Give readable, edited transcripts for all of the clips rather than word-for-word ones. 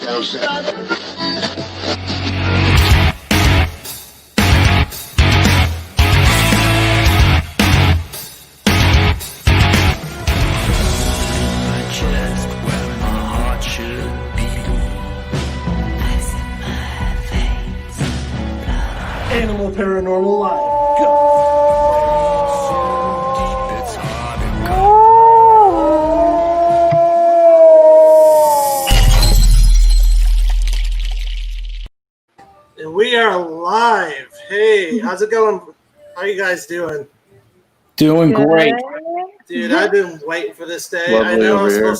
Animal Paranormal Live. Go! And we are live. Hey, how's it going? How you guys doing? Doing great. Dude, I've been waiting for this day. Lovely I know I was over here.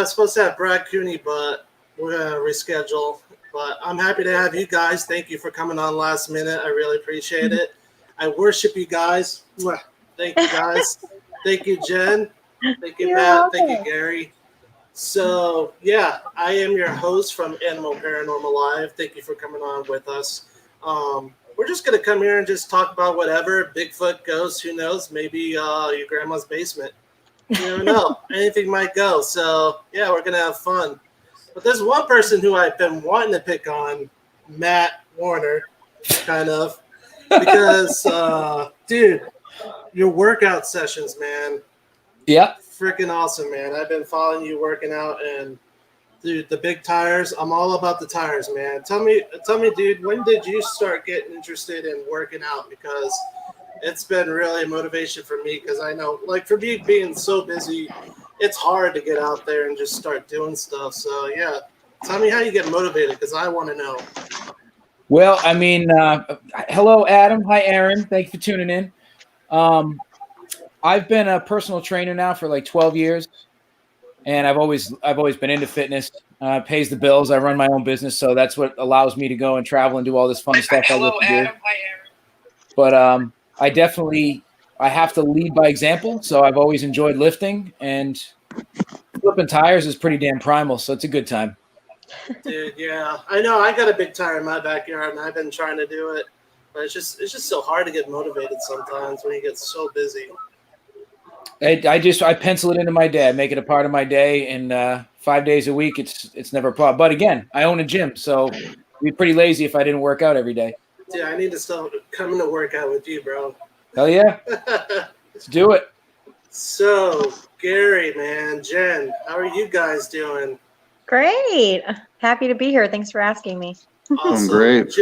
supposed to have Brad Cooney, but we're gonna reschedule. But I'm happy to have you guys. Thank you for coming on last minute. I really appreciate it. I worship you guys. Mwah. Thank you guys. Thank you, Jen. Thank you, Matt. Thank you, Gary. So, yeah, I am your host from Animal Paranormal Live. Thank you for coming on with us. We're just going to come here and just talk about whatever. Bigfoot, ghosts, who knows? Maybe your grandma's basement. You never know. Anything might go. So, yeah, we're going to have fun. But there's one person who I've been wanting to pick on, Matt Warner, kind of. Because, dude, your workout sessions, man. Yep. Freaking awesome, man. I've been following you working out, and dude, the big tires. I'm all about the tires, man. Tell me, dude, when did you start getting interested in working out? Because it's been really a motivation for me. Because I know, like, for me being so busy, it's hard to get out there and just start doing stuff. So yeah, tell me how you get motivated, because I want to know. Well, I mean, hello, Adam. Hi, Aaron. Thank you for tuning in. I've been a personal trainer now for like 12 years, and I've always been into fitness. Pays the bills. I run my own business, so that's what allows me to go and travel and do all this fun stuff. Hello, Adam. Hi, Aaron. But I have to lead by example, so I've always enjoyed lifting, and flipping tires is pretty damn primal, so it's a good time. Dude, yeah, I know. I got a big tire in my backyard, and I've been trying to do it, but it's just so hard to get motivated sometimes when you get so busy. I pencil it into my day. I make it a part of my day, and 5 days a week, it's never a problem. But again, I own a gym, so I'd be pretty lazy if I didn't work out every day. Dude, I need to start coming to work out with you, bro. Hell yeah. Let's do it. So, Gary, man, Jen, how are you guys doing? Great. Happy to be here. Thanks for asking me. Awesome. Great.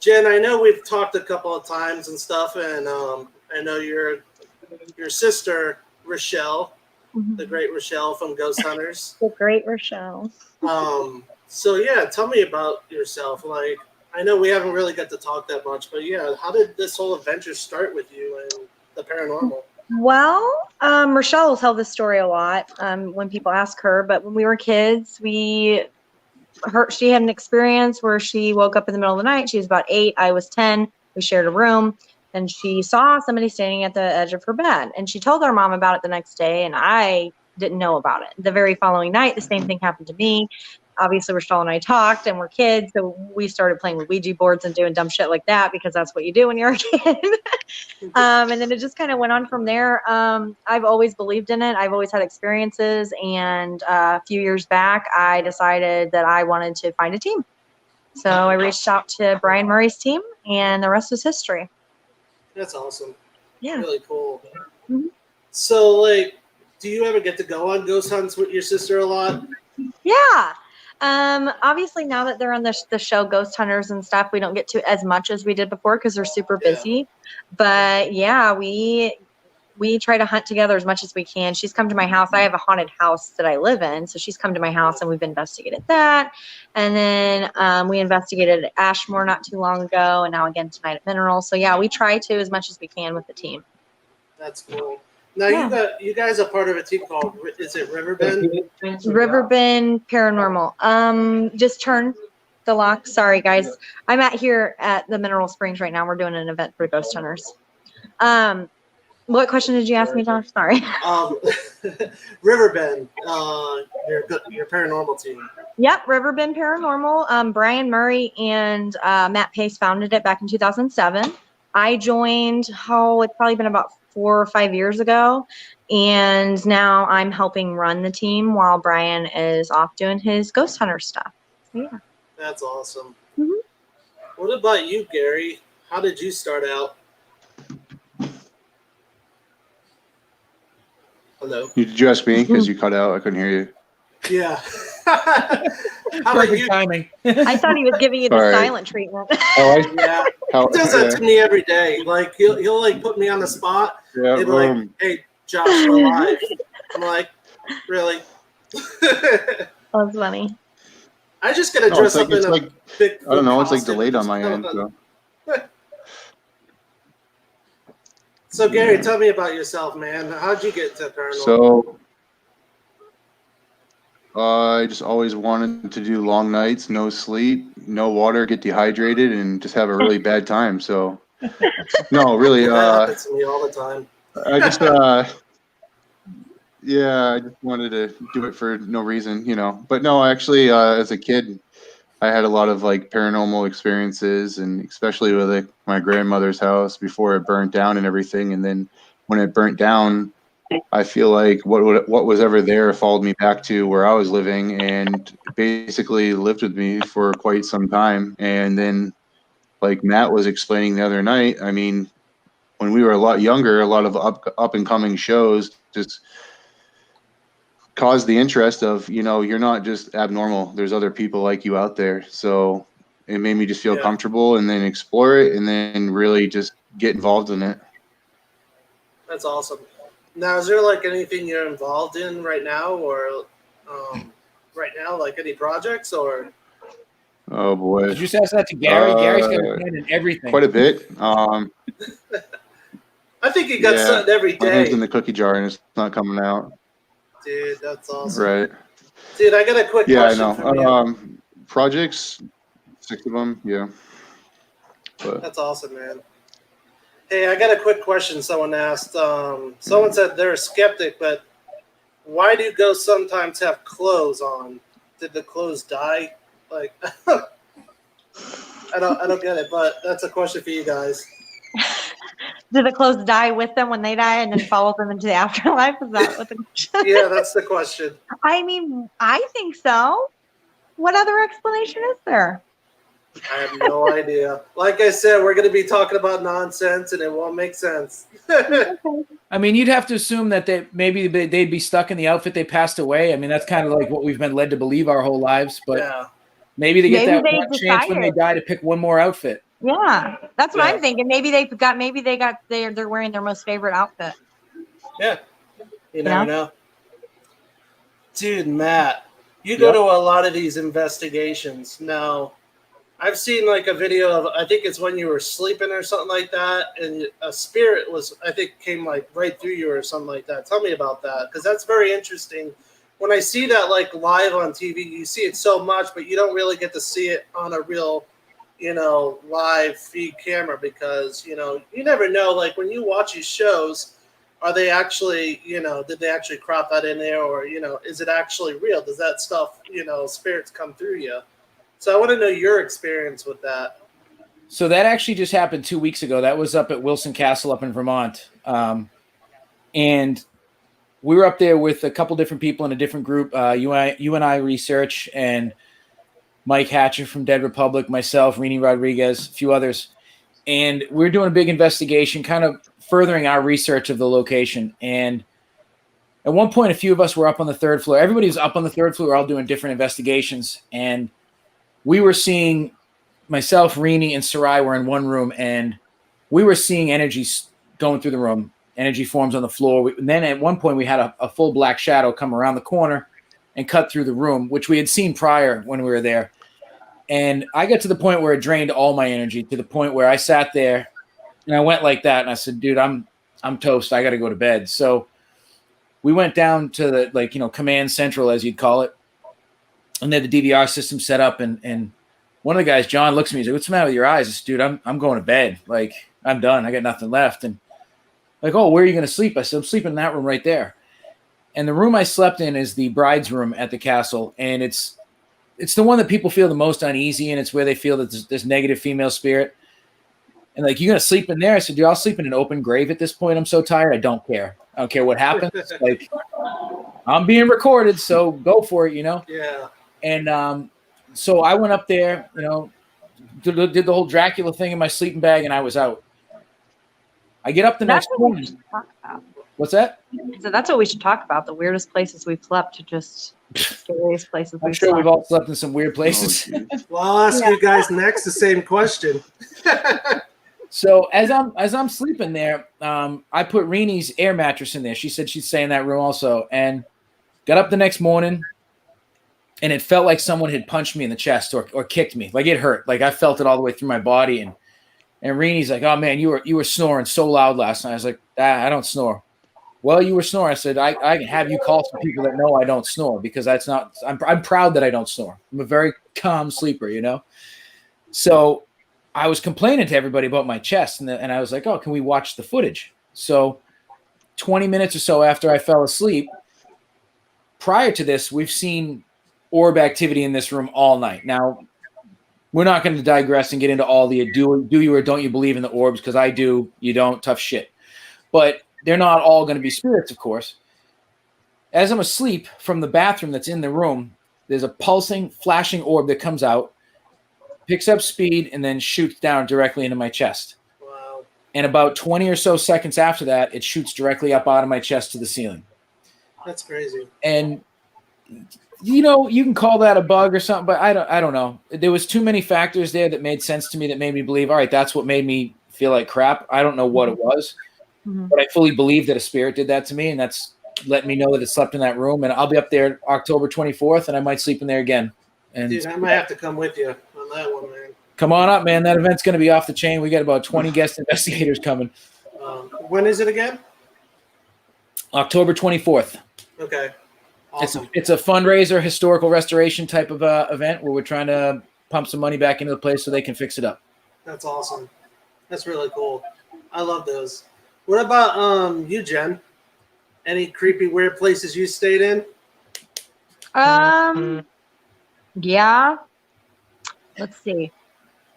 Jen, I know we've talked a couple of times and stuff, and I know your sister, Rochelle, the great Rochelle from Ghost Hunters. The great Rochelle. So, yeah, tell me about yourself. Like, I know we haven't really got to talk that much, but yeah, how did this whole adventure start with you and the paranormal? Well, Rochelle will tell this story a lot when people ask her, but when we were kids, she had an experience where she woke up in the middle of the night. She was about 8, I was 10. We shared a room, and she saw somebody standing at the edge of her bed, and she told our mom about it the next day, and I didn't know about it. The very following night, the same thing happened to me. Obviously, Rochelle and I talked, and we're kids, so we started playing with Ouija boards and doing dumb shit like that, because that's what you do when you're a kid. And then it just kind of went on from there. I've always believed in it. I've always had experiences, and a few years back, I decided that I wanted to find a team. So I reached out to Brian Murray's team, and the rest was history. That's awesome. Yeah. Really cool. Mm-hmm. So, like, do you ever get to go on ghost hunts with your sister a lot? Yeah. Obviously now that they're on the show Ghost Hunters and stuff, we don't get to as much as we did before because they're super busy. But yeah, we try to hunt together as much as we can. She's come to my house. I have a haunted house that I live in, so she's come to my house and we've investigated that. And then we investigated at Ashmore not too long ago, and now again tonight at Mineral. So yeah, we try to as much as we can with the team. That's cool. Now you guys are part of a team called, is it Riverbend? Riverbend Paranormal. Just turn the lock. Sorry guys. I'm here at the Mineral Springs right now. We're doing an event for Ghost Hunters. What question did you ask me, Josh? Sorry. Riverbend, your paranormal team. Yep, Riverbend Paranormal. Brian Murray and Matt Pace founded it back in 2007. I joined, it's probably been about 4 or 5 years ago. And now I'm helping run the team while Brian is off doing his ghost hunter stuff. So, yeah. That's awesome. Mhm. What about you, Gary? How did you start out? Hello. Did you ask me? Because you cut out. I couldn't hear you. Yeah. How about Perfect you? timing. I thought he was giving you the Sorry. silent treatment. Oh, Yeah. how, He does that to me every day. Like he'll like put me on the spot. yeah, He'll be like, "Hey, Josh, we're live." I'm like, "Really?" That's funny. I just gotta no, dress it's like, up in it's a like, big. I don't know. It's like costume delayed and on my just- end. So. So Gary, tell me about yourself, man. How'd you get to paranormal? So I just always wanted to do long nights, no sleep, no water, get dehydrated, and just have a really bad time. So no, really, That happens to me all the time. I just yeah, I just wanted to do it for no reason, you know. But no, actually, as a kid, I had a lot of like paranormal experiences, and especially with like my grandmother's house before it burnt down and everything. And then when it burnt down, I feel like what was ever there followed me back to where I was living and basically lived with me for quite some time. And then, like Matt was explaining the other night, I mean, when we were a lot younger, a lot of up and coming shows just caused the interest of, you know, you're not just abnormal. There's other people like you out there. So it made me just feel Yeah. comfortable and then explore it and then really just get involved in it. That's awesome. Now, is there like anything you're involved in right now, or right now, like any projects, or? Oh boy. Did you just ask that to Gary? Gary's got his hand in everything. Quite a bit. I think you got Yeah, something every My hand's day, in the cookie jar and it's not coming out. dude. That's awesome. Right. Dude, I got a quick Yeah, I question for you. know. Projects, 6 of them. Yeah. But That's awesome, man. Hey, I got a quick question. Someone asked. Someone said they're a skeptic, but why do ghosts sometimes have clothes on? Did the clothes die? Like, I don't get it. But that's a question for you guys. Do the clothes die with them when they die and then follow them into the afterlife? Is that what the question? Yeah, that's the question. I mean, I think so. What other explanation is there? I have no idea. Like I said, we're going to be talking about nonsense, and it won't make sense. I mean, you'd have to assume that they'd be stuck in the outfit they passed away. I mean, that's kind of like what we've been led to believe our whole lives. But Yeah. maybe they get Maybe that they one chance when they decided. die to pick one more outfit. Yeah, that's what Yeah. I'm thinking. Maybe they're wearing their most favorite outfit. Yeah. You Yeah. never know. Dude, Matt, you go to a lot of these investigations. Now, I've seen like a video of, I think it's when you were sleeping or something like that, and a spirit came like right through you or something like that. Tell me about that, because that's very interesting. When I see that like live on TV, you see it so much, but you don't really get to see it on a real, live feed camera, because, you never know. Like when you watch these shows, are they actually, did they actually crop that in there, or, is it actually real? Does that stuff, spirits come through you? So I want to know your experience with that. So that actually just happened 2 weeks ago. That was up at Wilson Castle up in Vermont. And we were up there with a couple different people in a different group, you and I Research, and Mike Hatcher from Dead Republic, myself, Rini Rodriguez, a few others. And we were doing a big investigation, kind of furthering our research of the location. And at one point, a few of us were up on the third floor. Everybody was up on the third floor. We were all doing different investigations. And we were seeing, myself, Rini, and Sarai were in one room, and we were seeing energies going through the room, energy forms on the floor. And then at one point, we had a full black shadow come around the corner and cut through the room, which we had seen prior when we were there. And I got to the point where it drained all my energy, to the point where I sat there and I went like that, and I said, dude, I'm toast. I got to go to bed. So we went down to the, command central, as you'd call it. And they had the DVR system set up, and one of the guys, John, looks at me. He's like, "What's the matter with your eyes?" I said, "Dude, I'm going to bed. Like, I'm done. I got nothing left." And like, "Oh, where are you going to sleep?" I said, "I'm sleeping in that room right there." And the room I slept in is the bride's room at the castle, and it's the one that people feel the most uneasy in. It's where they feel that there's negative female spirit. And like, you gonna sleep in there? I said, dude, I'll sleep in an open grave at this point. I'm so tired. I don't care. I don't care what happens. Like, I'm being recorded, so go for it, you know? Yeah. And so I went up there, you know, did the whole Dracula thing in my sleeping bag, and I was out. I get up the That's next what we morning. should talk about. What's that? So that's what we should talk about. The weirdest places we've slept to just scariest places I'm we've sure we've slept. all slept in some weird places. Oh, geez. Well, I'll ask you guys next the same question. So as I'm sleeping there, I put Reenie's air mattress in there. She said she'd stay in that room also, and got up the next morning, and it felt like someone had punched me in the chest or kicked me. Like, it hurt. Like, I felt it all the way through my body. And Reenie's like, oh man, you were snoring so loud last night. I was like, I don't snore. Well, you were snoring. I said, I can have you call some people that know I don't snore, because that's not. I'm proud that I don't snore. I'm a very calm sleeper, you know. So I was complaining to everybody about my chest, and I was like, oh, can we watch the footage? So 20 minutes or so after I fell asleep, prior to this, we've seen orb activity in this room all night. Now, we're not going to digress and get into all the do you or don't you believe in the orbs, because I do, you don't, tough shit. But they're not all going to be spirits, of course. As I'm asleep, from the bathroom that's in the room, there's a pulsing, flashing orb that comes out, picks up speed, and then shoots down directly into my chest. Wow. And about 20 or so seconds after that, it shoots directly up out of my chest to the ceiling. That's crazy. And, you know, you can call that a bug or something, but I don't know. There was too many factors there that made sense to me, that made me believe, all right, that's what made me feel like crap. I don't know what it was, but I fully believe that a spirit did that to me, and that's let me know that it slept in that room. And I'll be up there October 24th, and I might sleep in there again. And Dude, I might have to come with you on that one, man. come on up, man. That event's going to be off the chain. We got about 20 guest investigators coming. When is it again? October 24th. Okay. Awesome. It's a fundraiser, historical restoration type of event where we're trying to pump some money back into the place so they can fix it up. That's awesome. That's really cool. I love those. What about you, Jen? Any creepy, weird places you stayed in? Yeah. Let's see.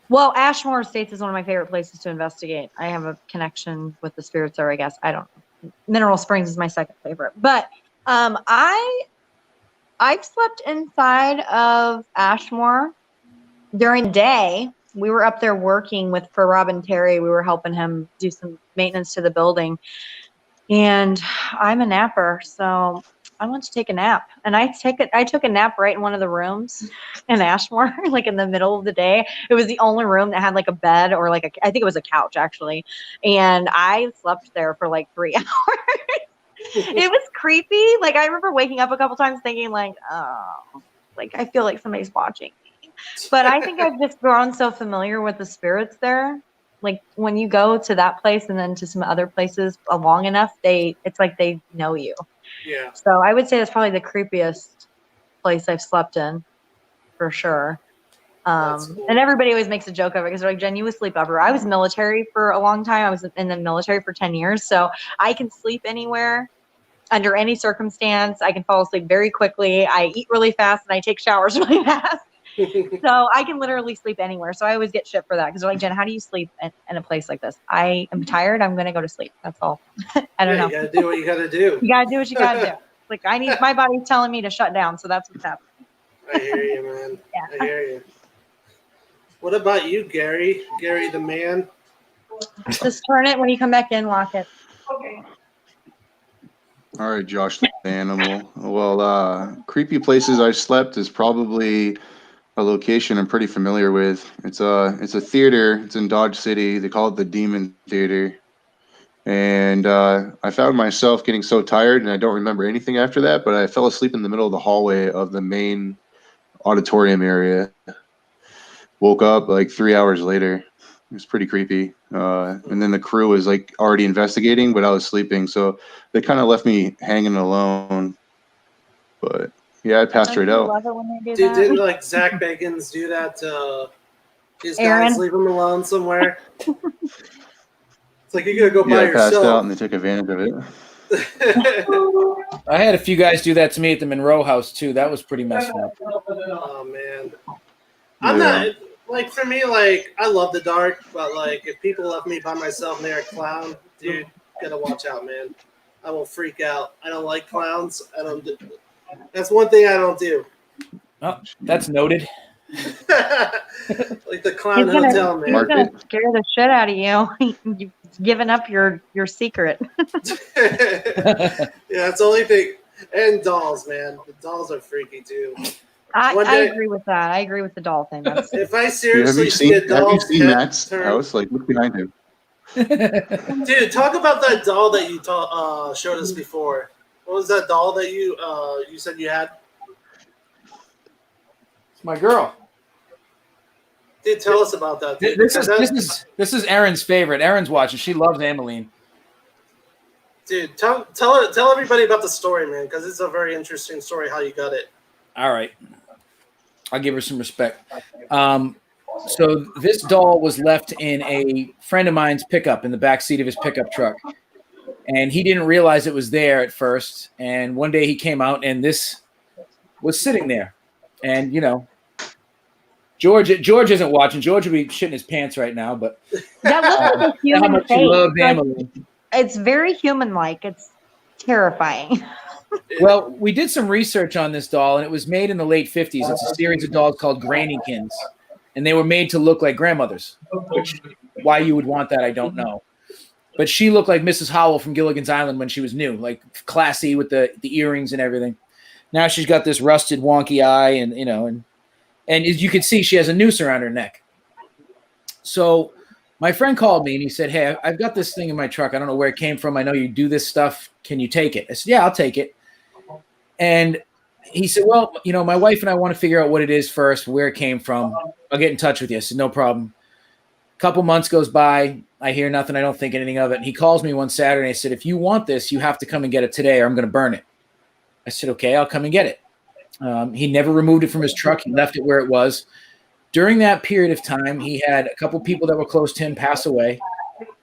Well, Ashmore Estates is one of my favorite places to investigate. I have a connection with the spirits there, I guess. I don't know. Mineral Springs is my second favorite. But I've slept inside of Ashmore during the day. We were up there working for Robin Terry. We were helping him do some maintenance to the building. And I'm a napper, so I went to take a nap. And I took a nap right in one of the rooms in Ashmore, like in the middle of the day. It was the only room that had like a bed or I think it was a couch actually. And I slept there for like 3 hours. It was creepy. Like, I remember waking up a couple times thinking like, oh, like I feel like somebody's watching me. But I think I've just grown so familiar with the spirits there. Like, when you go to that place and then to some other places long enough, it's like they know you. Yeah. So I would say that's probably the creepiest place I've slept in, for sure. Cool. And everybody always makes a joke of it because they're like, Jen, you sleep everywhere. I was military for a long time. I was in the military for 10 years. So I can sleep anywhere under any circumstance. I can fall asleep very quickly. I eat really fast and I take showers really fast. So I can literally sleep anywhere. So I always get shit for that because they're like, Jen, how do you sleep in a place like this? I am tired. I'm going to go to sleep. That's all. I don't know. You got to do what you got to do. You got to do what you got to do. Like, my body's telling me to shut down. So that's what's happening. I hear you, man. Yeah. I hear you. What about you, Gary? Gary the man? Just turn it when you come back in, lock it. Okay. All right, Josh the animal. Well, creepy places I slept is probably a location I'm pretty familiar with. It's a theater. It's in Dodge City. They call it the Demon Theater. And I found myself getting so tired, and I don't remember anything after that, but I fell asleep in the middle of the hallway of the main auditorium area. Woke up like 3 hours later. It was pretty creepy. And then the crew was like already investigating, but I was sleeping. So they kind of left me hanging alone. But yeah, I passed right out. Love it when they do Dude, that. didn't like Zach Bagans do that to his Aaron? guys, leave him alone somewhere? It's like, you gotta go Yeah, by I passed out yourself. and they took advantage of it. I had a few guys do that to me at the Monroe house too. That was pretty messed up. Oh man, Like for me, like I love the dark, but like if people left me by myself near a clown, dude, gotta watch out, man. I will freak out. I don't like clowns. I don't. That's one thing I don't do. Oh, that's noted. Like the clown hotel, man. He's gonna scare the shit out of you. You've given up your secret. Yeah, that's the only thing. And dolls, man. The dolls are freaky too. I agree with that. I agree with the doll thing. That's If I Have seriously you see a seen, have you doll's seen head Matt's turn, house? Like, look behind him. dude, talk about that doll that you showed us before. What was that doll that you said you had? It's my girl. Dude, tell us about that. Dude. This is Erin's favorite. Erin's watching. She loves Ameline. Dude, tell everybody about the story, man, because it's a very interesting story how you got it. All right. I'll give her some respect. So this doll was left in a friend of mine's pickup in the back seat of his pickup truck. And he didn't realize it was there at first. And one day he came out and this was sitting there. And, you know, George isn't watching. George would be shitting his pants right now, but that looks like a human how much face. he loved Like, Ameline. it's very human-like. It's terrifying. Well, we did some research on this doll, and it was made in the late 50s. It's a series of dolls called Grannykins, and they were made to look like grandmothers, which why you would want that, I don't know. But she looked like Mrs. Howell from Gilligan's Island when she was new, like classy with the earrings and everything. Now she's got this rusted, wonky eye, and, you know, and as you can see, she has a noose around her neck. So my friend called me, and he said, hey, I've got this thing in my truck. I don't know where it came from. I know you do this stuff. Can you take it? I said, yeah, I'll take it. And he said, well, you know, my wife and I want to figure out what it is first, where it came from. I'll get in touch with you. I said, no problem. A couple months goes by. I hear nothing. I don't think anything of it. And he calls me one Saturday. I said, if you want this, you have to come and get it today or I'm going to burn it. I said, okay, I'll come and get it. He never removed it from his truck. He left it where it was. During that period of time, he had a couple people that were close to him pass away.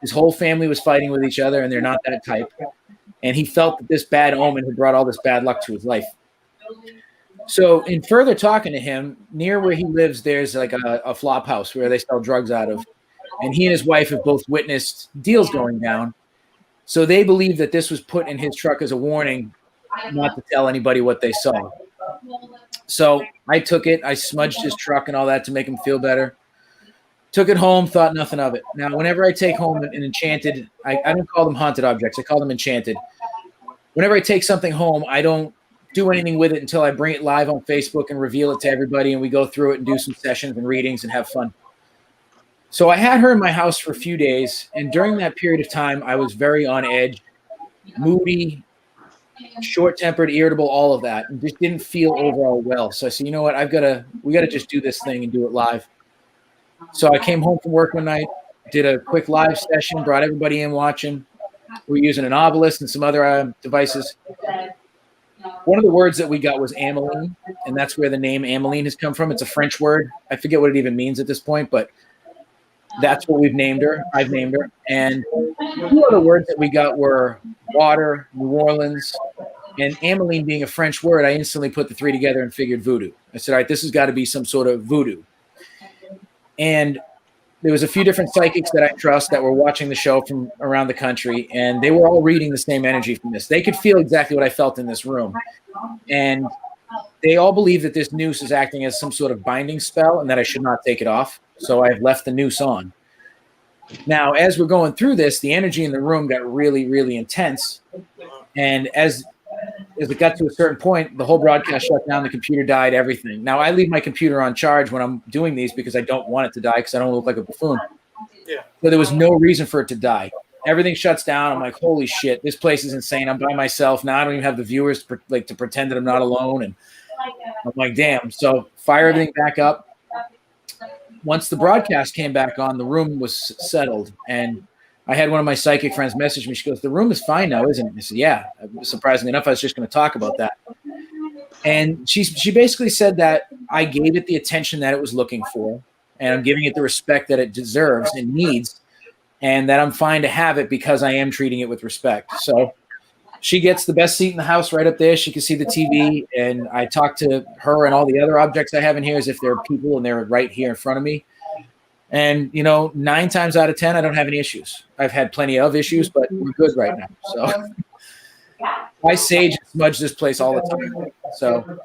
His whole family was fighting with each other, and they're not that type. And he felt that this bad omen had brought all this bad luck to his life. So in further talking to him, near where he lives, there's like a flop house where they sell drugs out of. And he and his wife have both witnessed deals going down. So they believe that this was put in his truck as a warning not to tell anybody what they saw. So I took it. I smudged his truck and all that to make him feel better. Took it home, thought nothing of it. Now, whenever I take home an enchanted, I don't call them haunted objects. I call them enchanted. Whenever I take something home, I don't do anything with it until I bring it live on Facebook and reveal it to everybody, and we go through it and do some sessions and readings and have fun. So I had her in my house for a few days, and during that period of time, I was very on edge, moody, short-tempered, irritable, all of that, and just didn't feel overall well. So I said, you know what, we got to just do this thing and do it live. So I came home from work one night, did a quick live session, brought everybody in watching. We're using an obelisk and some other devices. One of the words that we got was Ameline, and that's where the name Ameline has come from. It's a French word. I forget what it even means at this point, but that's what we've named her. I've named her. And two other words that we got were water, New Orleans, and Ameline being a French word, I instantly put the three together and figured voodoo. I said, all right, this has got to be some sort of voodoo. And there was a few different psychics that I trust that were watching the show from around the country, and they were all reading the same energy from this. They could feel exactly what I felt in this room. And they all believe that this noose is acting as some sort of binding spell and that I should not take it off. So I've left the noose on. Now, as we're going through this, the energy in the room got really, really intense. And as it got to a certain point, the whole broadcast shut down, the computer died, everything. Now, I leave my computer on charge when I'm doing these because I don't want it to die because I don't look like a buffoon. Yeah. So there was no reason for it to die. Everything shuts down. I'm like, holy shit, this place is insane. I'm by myself. Now I don't even have the viewers to pretend that I'm not alone. And I'm like, damn. So fire everything back up. Once the broadcast came back on, the room was settled. And I had one of my psychic friends message me. She goes, the room is fine now, isn't it? I said, yeah. Surprisingly enough, I was just going to talk about that. And she basically said that I gave it the attention that it was looking for, and I'm giving it the respect that it deserves and needs, and that I'm fine to have it because I am treating it with respect. So she gets the best seat in the house right up there. She can see the TV, and I talk to her and all the other objects I have in here as if they're people and they're right here in front of me. And, 9 times out of 10, I don't have any issues. I've had plenty of issues, but we're good right now. So I sage and smudge this place all the time. So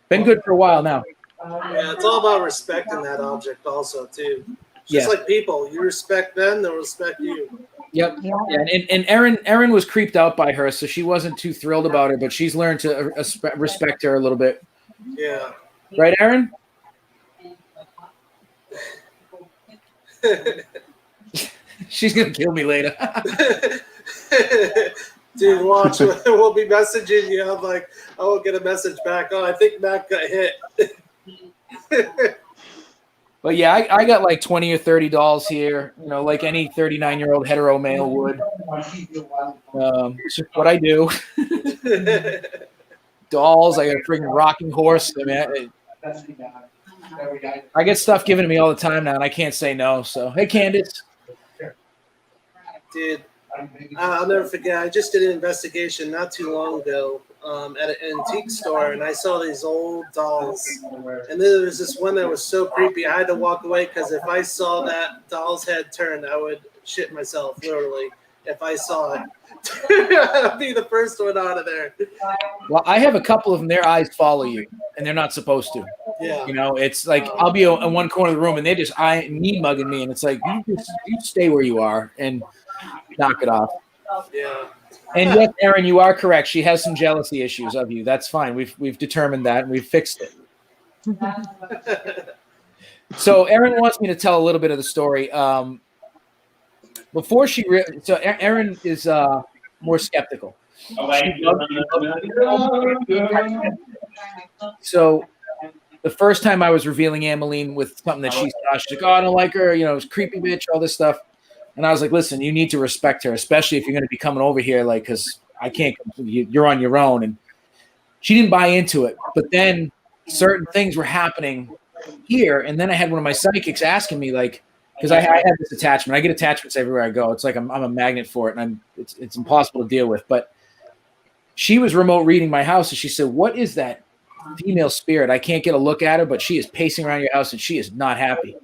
been good for a while now. Yeah, it's all about respecting that object also too. Yes. Just like people, you respect them, they'll respect you. Yep. Yeah, and Erin was creeped out by her, so she wasn't too thrilled about her, but she's learned to respect her a little bit. Yeah. Right, Erin? She's gonna kill me later. Dude, watch. We'll be messaging you. I'm like, I will get a message back. Oh, I think Matt got hit. But yeah, I got like 20 or 30 dolls here, like any 39-year-old hetero male would. It's just what I do. Dolls, I got a freaking rocking horse. I get stuff given to me all the time now, and I can't say no. So, hey, Candace. Dude, I'll never forget. I just did an investigation not too long ago at an antique store, and I saw these old dolls. And then there was this one that was so creepy, I had to walk away because if I saw that doll's head turn, I would shit myself, literally. If I saw it, I'd be the first one out of there. Well, I have a couple of them. Their eyes follow you, and they're not supposed to. Yeah. It's like I'll be in one corner of the room, and they just me mugging me, and it's like you stay where you are and knock it off. Yeah. And yes, Erin, you are correct. She has some jealousy issues of you. That's fine. We've determined that, and we've fixed it. So Erin wants me to tell a little bit of the story. Before Erin is more skeptical. So the first time I was revealing Ameline with something that she saw, she's like, "Oh, I don't like her. It's creepy bitch, all this stuff." And I was like, "Listen, you need to respect her, especially if you're going to be coming over here, like, because I can't. You're on your own." And she didn't buy into it. But then certain things were happening here, and then I had one of my psychics asking me, like, because I have this attachment. I get attachments everywhere I go. It's like I'm a magnet for it, and it's impossible to deal with. But she was remote reading my house, and she said, "What is that female spirit? I can't get a look at her, but she is pacing around your house, and she is not happy."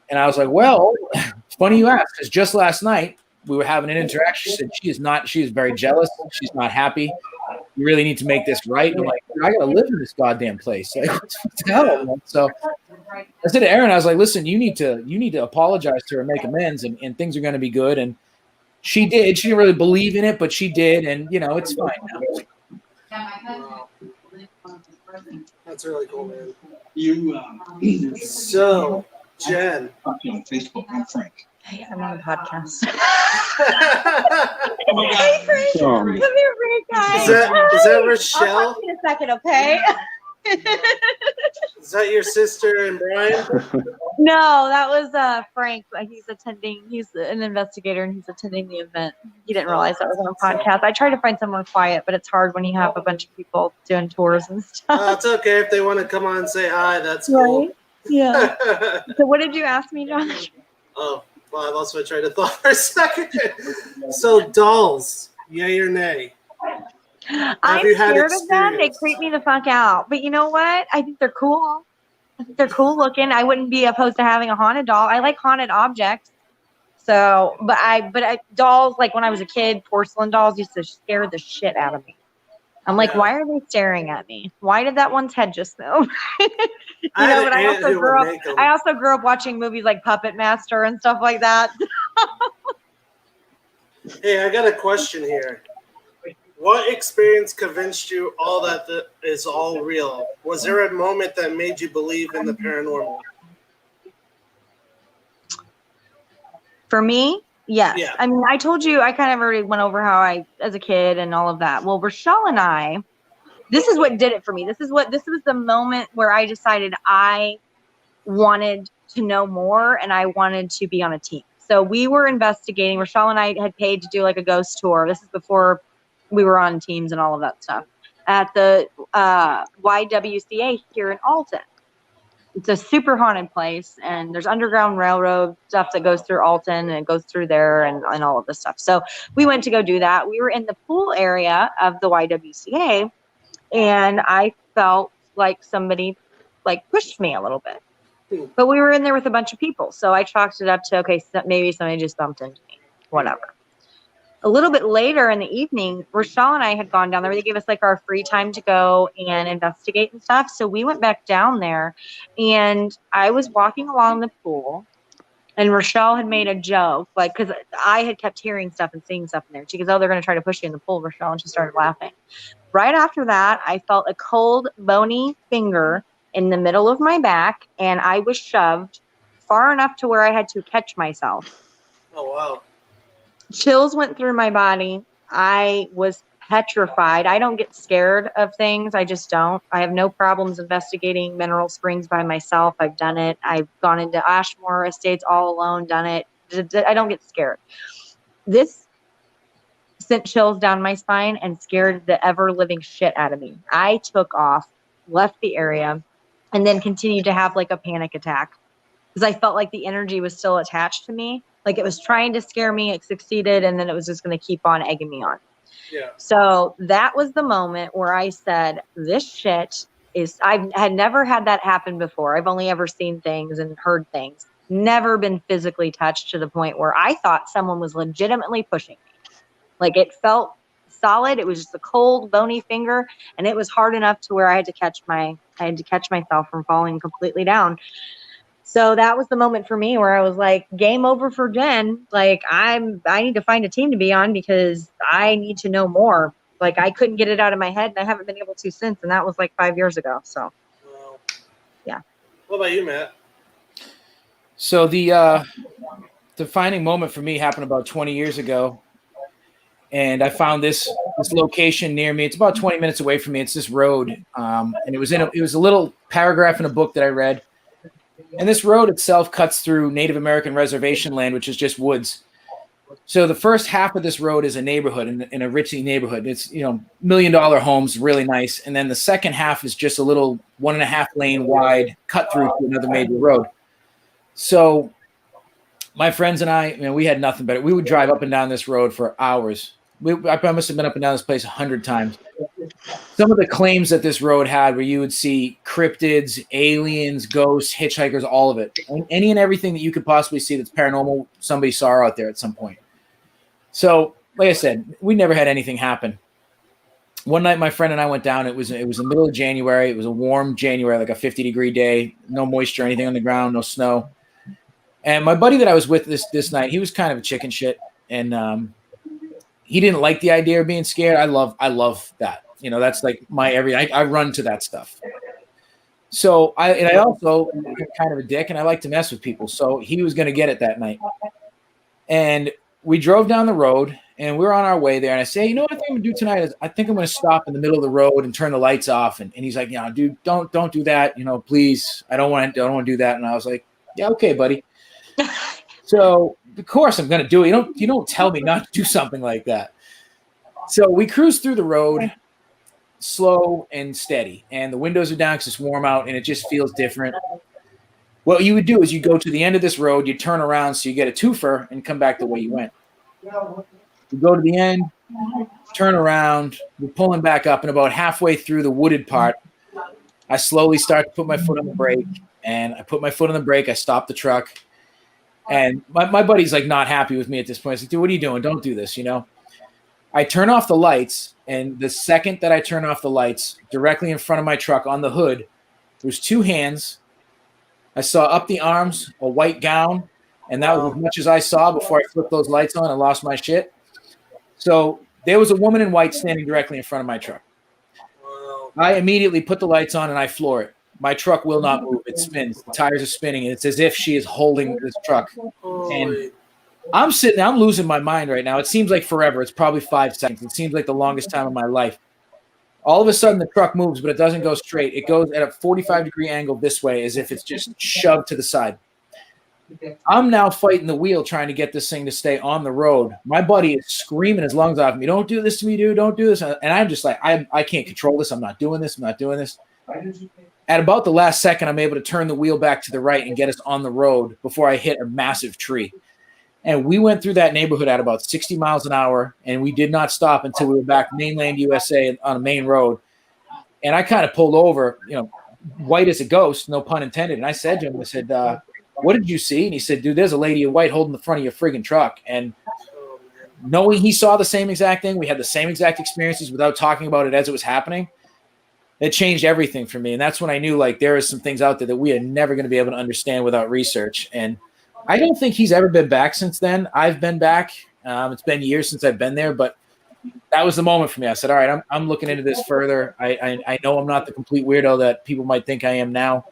And I was like, "Well, it's funny you ask, because just last night we were having an interaction. She said she is not. She is very jealous. She's not happy. You really need to make this right." And I'm like, "I got to live in this goddamn place. Like, what the hell?" Man? So I said to Erin, I was like, "Listen, you need to apologize to her and make amends, and things are going to be good." And she did. She didn't really believe in it, but she did, and it's fine now. Wow. That's really cool, man. You So, Jen. on Facebook. I'm Frank. Hey, I'm on a podcast. Oh my God. Hey, Frank. Come here, Frank, guys. Is that I'll Rochelle? talk to you in a second, okay? Is that your sister and Brian? No, that was Frank. He's attending. He's an investigator, and he's attending the event. He didn't realize that was on a podcast. I try to find somewhere quiet, but it's hard when you have a bunch of people doing tours and stuff. It's okay if they want to come on and say hi. That's cool. Right? Yeah. So what did you ask me, John? Oh, well, I lost my train of thought for a second. So, dolls, yay or nay? I'm you had scared of them. They experience? creep me the fuck out. But you know what? I think they're cool. I think they're cool looking. I wouldn't be opposed to having a haunted doll. I like haunted objects. So, but dolls, like when I was a kid, porcelain dolls used to scare the shit out of me. I'm like, Yeah. why are they staring at me? Why did that one's head just move? I had But an aunt who would make them. I also grew up watching movies like Puppet Master and stuff like that. Hey, I got a question here. What experience convinced you all that is all real? Was there a moment that made you believe in the paranormal? For me, yes. Yeah. I mean, I told you, I kind of already went over how as a kid and all of that. Well, Rochelle and I, this is what did it for me. This was the moment where I decided I wanted to know more and I wanted to be on a team. So we were investigating. Rochelle and I had paid to do like a ghost tour. This is before we were on teams and all of that stuff at the YWCA here in Alton. It's a super haunted place, and there's underground railroad stuff that goes through Alton, and it goes through there and all of this stuff. So we went to go do that. We were in the pool area of the YWCA, and I felt like somebody like pushed me a little bit. But we were in there with a bunch of people. So I chalked it up to, okay, so maybe somebody just bumped into me, whatever. A little bit later in the evening, Rochelle and I had gone down there. They gave us like our free time to go and investigate and stuff. So we went back down there, and I was walking along the pool, and Rochelle had made a joke, like, because I had kept hearing stuff and seeing stuff in there. She goes, oh, they're going to try to push you in the pool, Rochelle. And she started laughing. Right after that, I felt a cold, bony finger in the middle of my back, and I was shoved far enough to where I had to catch myself. Oh, wow. Chills went through my body. I was petrified. I don't get scared of things. I just don't. I have no problems investigating mineral springs by myself. I've done it. I've gone into Ashmore Estates all alone, done it. I don't get scared. This sent chills down my spine and scared the ever-living shit out of me. I took off, left the area, and then continued to have like a panic attack because I felt like the energy was still attached to me. Like it was trying to scare me, it succeeded, and then it was just going to keep on egging me on. Yeah. So that was the moment where I said, this shit is, I had never had that happen before. I've only ever seen things and heard things, never been physically touched to the point where I thought someone was legitimately pushing me. Like it felt solid. It was just a cold, bony finger, and it was hard enough to where I had to catch myself from falling completely down. So that was the moment for me where I was like, game over for Jen. Like I need to find a team to be on because I need to know more. Like I couldn't get it out of my head and I haven't been able to since. And that was like 5 years ago. So, Wow. Yeah. What about you, Matt? So the defining moment for me happened about 20 years ago. And I found this location near me. It's about 20 minutes away from me. It's this road. And it was a little paragraph in a book that I read. And this road itself cuts through Native American reservation land, which is just woods. So the first half of this road is a neighborhood in a ritzy neighborhood. It's, $1 million homes, really nice. And then the second half is just a little 1.5 lane wide cut through to another major road. So my friends and I, we had nothing better. We would drive up and down this road for hours. I must have been up and down this place 100 times. Some of the claims that this road had where you would see cryptids, aliens, ghosts, hitchhikers, all of it. Any and everything that you could possibly see that's paranormal, somebody saw out there at some point. So, like I said, we never had anything happen. One night, my friend and I went down. It was the middle of January. It was a warm January, like a 50-degree day. No moisture, anything on the ground, no snow. And my buddy that I was with this night, he was kind of a chicken shit. And he didn't like the idea of being scared. I love that. That's like I run to that stuff. So I also am kind of a dick and I like to mess with people. So he was going to get it that night. And we drove down the road and we were on our way there. And I say, what I think I'm going to do tonight is I think I'm going to stop in the middle of the road and turn the lights off. And he's like, dude, don't do that. Please. I don't want to do that. And I was like, yeah, okay, buddy. So of course I'm going to do it. You don't tell me not to do something like that. So we cruise through the road slow and steady, and the windows are down because it's warm out and it just feels different. What you would do is you go to the end of this road, you turn around so you get a twofer and come back the way you went. You go to the end, turn around, we're pulling back up, and about halfway through the wooded part, I slowly start to put my foot on the brake, and I put my foot on the brake, I stop the truck, and my buddy's like not happy with me at this point. He's like, dude, what are you doing? Don't do this, I turn off the lights, and the second that I turn off the lights, directly in front of my truck on the hood, there's two hands. I saw up the arms, a white gown, and that was as much as I saw before I flipped those lights on and lost my shit. So there was a woman in white standing directly in front of my truck. I immediately put the lights on and I floor it. My truck will not move. It spins. The tires are spinning, and it's as if she is holding this truck. And I'm sitting there, I'm losing my mind right now. It seems like forever. It's probably 5 seconds. It seems like the longest time of my life. All of a sudden, the truck moves, but it doesn't go straight. It goes at a 45-degree angle this way, as if it's just shoved to the side. I'm now fighting the wheel, trying to get this thing to stay on the road. My buddy is screaming his lungs off me. Don't do this to me, dude. Don't do this. And I'm just like, I can't control this. I'm not doing this. I'm not doing this. At about the last second, I'm able to turn the wheel back to the right and get us on the road before I hit a massive tree. And we went through that neighborhood at about 60 miles an hour, and we did not stop until we were back mainland USA on a main road. And I kind of pulled over, white as a ghost, no pun intended. And I said to him, I said, what did you see? And he said, dude, there's a lady in white holding the front of your friggin' truck. And knowing he saw the same exact thing, we had the same exact experiences without talking about it as it was happening. It changed everything for me. And that's when I knew, like, there is some things out there that we are never going to be able to understand without research. And I don't think he's ever been back since then. I've been back. It's been years since I've been there, but that was the moment for me. I said, all right, I'm looking into this further. I know I'm not the complete weirdo that people might think I am now,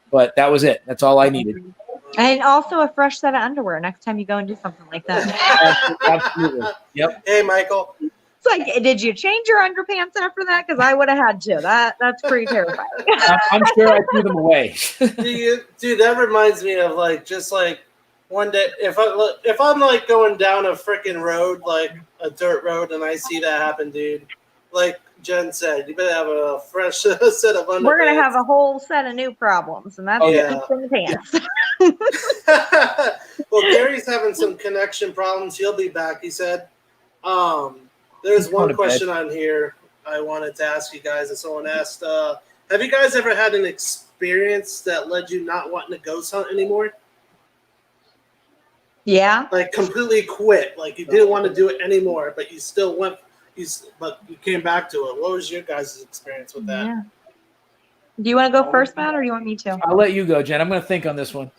but that was it. That's all I needed. And also a fresh set of underwear next time you go and do something like that. Absolutely. Yep. Hey, Michael. It's like, did you change your underpants after that? Because I would have had to. That's pretty terrifying. I'm sure I threw them away. Dude, that reminds me of like just like one day if I'm like going down a freaking road, like a dirt road, and I see that happen, dude. Like Jen said, you better have a fresh set of underpants. We're gonna have a whole set of new problems, and that's in the pants. Well, Gary's having some connection problems. He'll be back, he said. There's one question on here I wanted to ask you guys, and someone asked, have you guys ever had an experience that led you not wanting to ghost hunt anymore? Yeah. Like completely quit. Like you didn't want to do it anymore, but you still went, but you came back to it. What was your guys' experience with that? Yeah. Do you want to go first, Matt, or do you want me to? I'll let you go, Jen. I'm going to think on this one.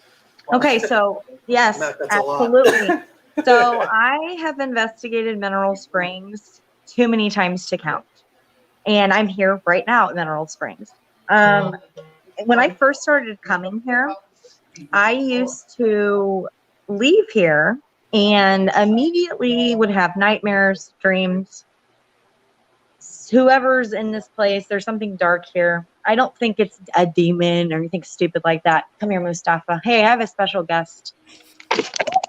Okay, so yes, Matt, that's absolutely. So I have investigated Mineral Springs too many times to count. And I'm here right now at Mineral Springs. When I first started coming here, I used to leave here and immediately would have nightmares, dreams. Whoever's in this place, there's something dark here. I don't think it's a demon or anything stupid like that. Come here, Mustafa. Hey, I have a special guest.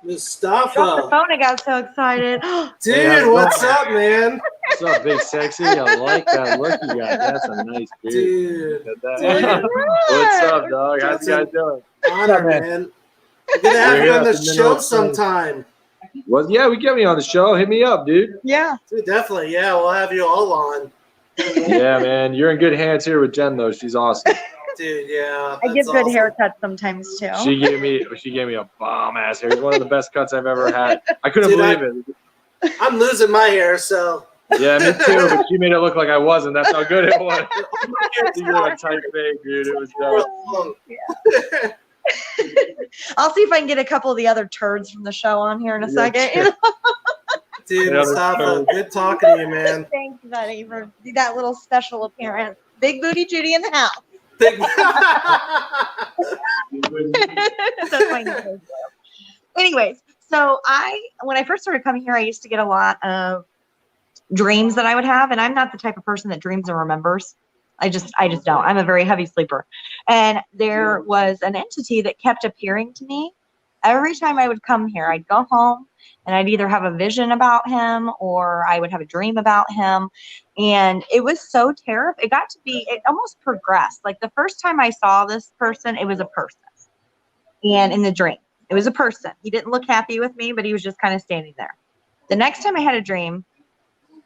Mustafa. Dropped the phone. I got so excited. Dude, Hey, what's up, man? What's up, big sexy? I like that look you got. That's a nice Dude. beard. What's up, dog? How you guys doing? Honor, man. We're going to have you on the show sometime. Well, yeah, we get me on the show. Hit me up, dude. Yeah. Dude, definitely. Yeah, we'll have you all on. Yeah, man. You're in good hands here with Jen, though. She's awesome. Dude, yeah. I give that's good awesome. haircuts sometimes too. She gave me a bomb ass hair. It's one of the best cuts I've ever had. I couldn't Dude, believe it. I'm losing my hair, so. Yeah, me too. But she made it look like I wasn't. That's how good it was. She did a tight fade, dude. It was dope. I'll see if I can get a couple of the other turds from the show on here in a second. Dude, Yeah, Mustafa, good talking to you, man. Thank you, buddy, for that little special appearance. Big Booty Judy in the house. Big- That's my name. Anyways, so when I first started coming here, I used to get a lot of dreams that I would have, and I'm not the type of person that dreams and remembers. I just don't. I'm a very heavy sleeper. And there was an entity that kept appearing to me every time I would come here. I'd go home and I'd either have a vision about him or I would have a dream about him. And it was so terrifying. It got to be, it almost progressed. Like the first time I saw this person, it was a person. And in the dream, it was a person. He didn't look happy with me, but he was just kind of standing there. The next time I had a dream,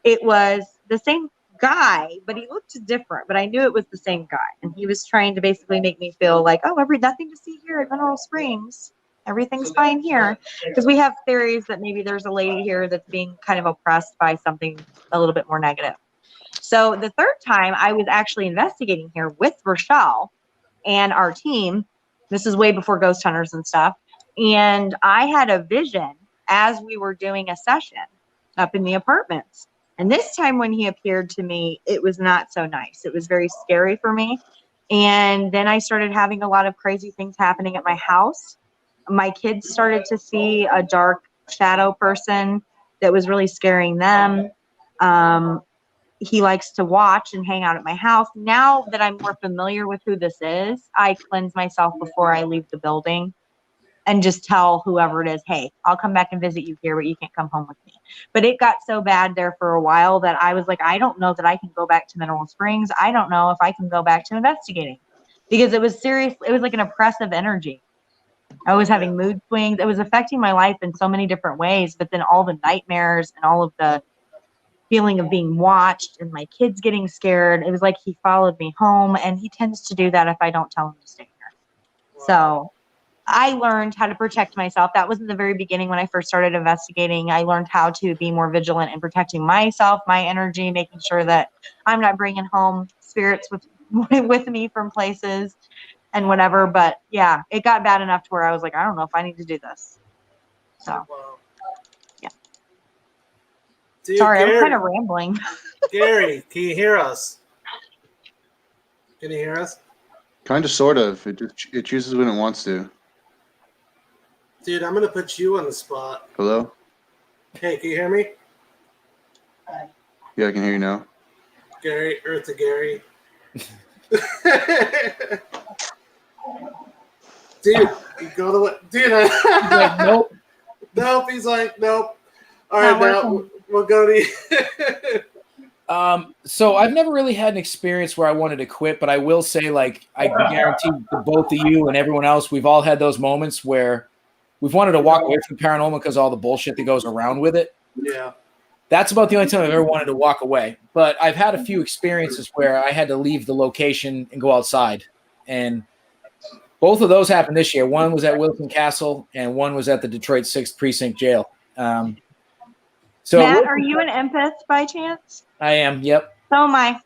it was the same guy, but he looked different, but I knew it was the same guy. And he was trying to basically make me feel like, oh, nothing to see here at Mineral Springs. Everything's fine here. Because we have theories that maybe there's a lady here that's being kind of oppressed by something a little bit more negative. So the third time I was actually investigating here with Rochelle and our team. This is way before ghost hunters and stuff. And I had a vision as we were doing a session up in the apartments. And this time when he appeared to me, it was not so nice. It was very scary for me. And then I started having a lot of crazy things happening at my house. My kids started to see a dark shadow person that was really scaring them. He likes to watch and hang out at my house. Now that I'm more familiar with who this is, I cleanse myself before I leave the building and just tell whoever it is, hey, I'll come back and visit you here, but you can't come home with me. But it got so bad there for a while that I was like, I don't know that I can go back to Mineral Springs. I don't know if I can go back to investigating because it was serious. It was like an oppressive energy. I was having mood swings. It was affecting my life in so many different ways, but then all the nightmares and all of the feeling of being watched and my kids getting scared. It was like he followed me home, and he tends to do that if I don't tell him to stay here. So I learned how to protect myself. That was in the very beginning when I first started investigating. I learned how to be more vigilant in protecting myself, my energy, making sure that I'm not bringing home spirits with me from places and whatever. But yeah, it got bad enough to where I was like, I don't know if I need to do this. So, yeah. Dude, Sorry, Gary, I was kind of rambling. Gary, can you hear us? Can you hear us? Kind of, sort of. It chooses when it wants to. Dude, I'm going to put you on the spot. Hello? Hey, can you hear me? Yeah, I can hear you now. Gary, Earth to Gary. Dude, you go to what? Dude, Like, nope. nope. He's like, nope. All Not right, now working. we'll go to you. So I've never really had an experience where I wanted to quit, but I will say, like, I guarantee that both of you and everyone else, we've all had those moments where we've wanted to walk away from paranormal because of all the bullshit that goes around with it. Yeah. That's about the only time I've ever wanted to walk away. But I've had a few experiences where I had to leave the location and go outside. And both of those happened this year. One was at Wilson Castle and one was at the Detroit 6th Precinct Jail. So Matt, are you an empath by chance? I am. Yep. So am I.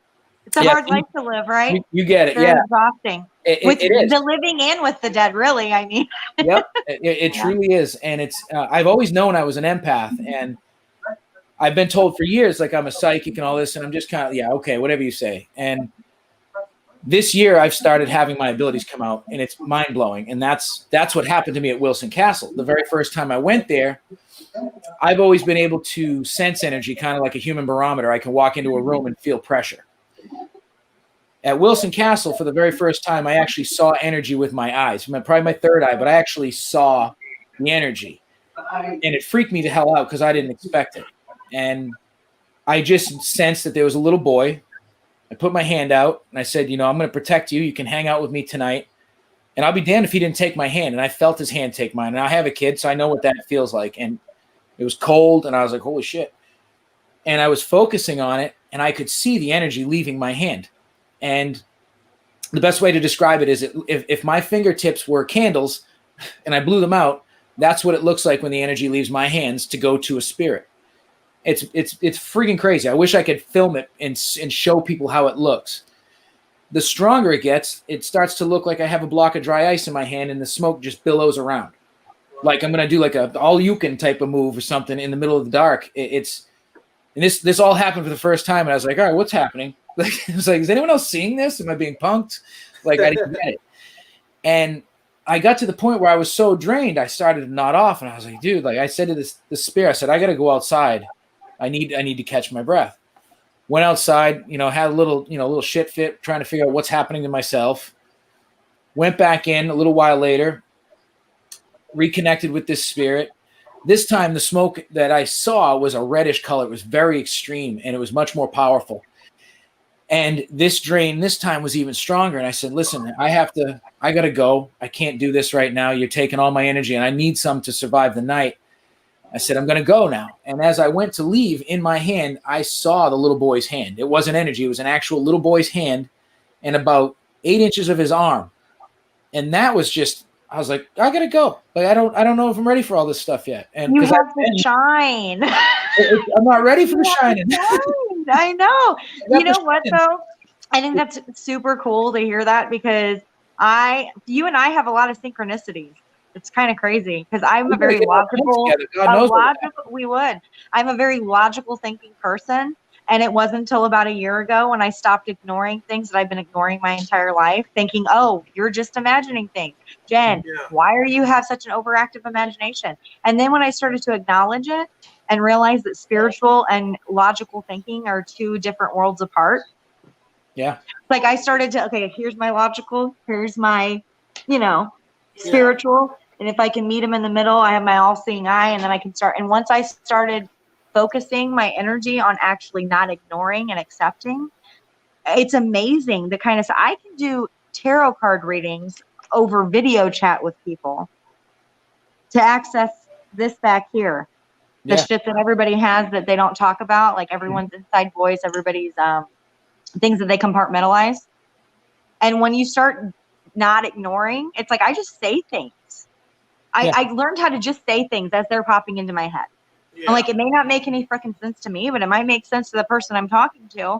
It's a Yeah, hard life to live, right? You get it. Very Yeah. exhausting. It is. The living and with the dead, really. I mean. Yep. It truly is. And it's, I've always known I was an empath, and I've been told for years, like, I'm a psychic and all this. And I'm just kind of, yeah, okay, whatever you say. And this year I've started having my abilities come out, and it's mind blowing. And that's what happened to me at Wilson Castle. The very first time I went there, I've always been able to sense energy, kind of like a human barometer. I can walk into a room and feel pressure. At Wilson Castle, for the very first time, I actually saw energy with my eyes. Probably my third eye, but I actually saw the energy. And it freaked me the hell out because I didn't expect it. And I just sensed that there was a little boy. I put my hand out and I said, I'm going to protect you. You can hang out with me tonight. And I'll be damned if he didn't take my hand. And I felt his hand take mine. And I have a kid, so I know what that feels like. And it was cold, and I was like, holy shit. And I was focusing on it, and I could see the energy leaving my hand. And the best way to describe it is if my fingertips were candles and I blew them out, that's what it looks like when the energy leaves my hands to go to a spirit. It's freaking crazy. I wish I could film it and show people how it looks. The stronger it gets, it starts to look like I have a block of dry ice in my hand and the smoke just billows around. Like I'm going to do like a all-you-can type of move or something in the middle of the dark. And this all happened for the first time, and I was like, all right, what's happening? Like, it was like, is anyone else seeing this? Am I being punked? Like, I didn't get it. And I got to the point where I was so drained, I started to nod off, and I was like, dude, like I said to the spirit, I said, I got to go outside. I need to catch my breath. Went outside, had a little shit fit, trying to figure out what's happening to myself. Went back in a little while later, reconnected with this spirit. This time, the smoke that I saw was a reddish color. It was very extreme, and it was much more powerful. And this drain this time was even stronger. And I said, listen, I got to go. I can't do this right now. You're taking all my energy, and I need some to survive the night. I said, I'm going to go now. And as I went to leave, in my hand, I saw the little boy's hand. It wasn't energy. It was an actual little boy's hand and about 8 inches of his arm. And that was just, I was like, I got to go. Like, I don't know if I'm ready for all this stuff yet. And You have to shine. I'm not ready for the shining. I know. You know what, though? I think that's super cool to hear that, because you and I have a lot of synchronicities. It's kind of crazy because I'm a very logical, I'm a very logical thinking person. And it wasn't until about a year ago when I stopped ignoring things that I've been ignoring my entire life, thinking, oh, you're just imagining things. Jen, why are you have such an overactive imagination? And then when I started to acknowledge it and realize that spiritual and logical thinking are two different worlds apart. Yeah. Like I started to, okay, here's my logical, here's my, spiritual. And if I can meet them in the middle, I have my all-seeing eye, and then I can start. And once I started focusing my energy on actually not ignoring and accepting, it's amazing the kind of stuff. I can do tarot card readings over video chat with people to access this back here. The shit that everybody has that they don't talk about, like everyone's inside voice, everybody's things that they compartmentalize. And when you start not ignoring, it's like I just say things. I learned how to just say things as they're popping into my head. Yeah. I'm like, it may not make any freaking sense to me, but it might make sense to the person I'm talking to.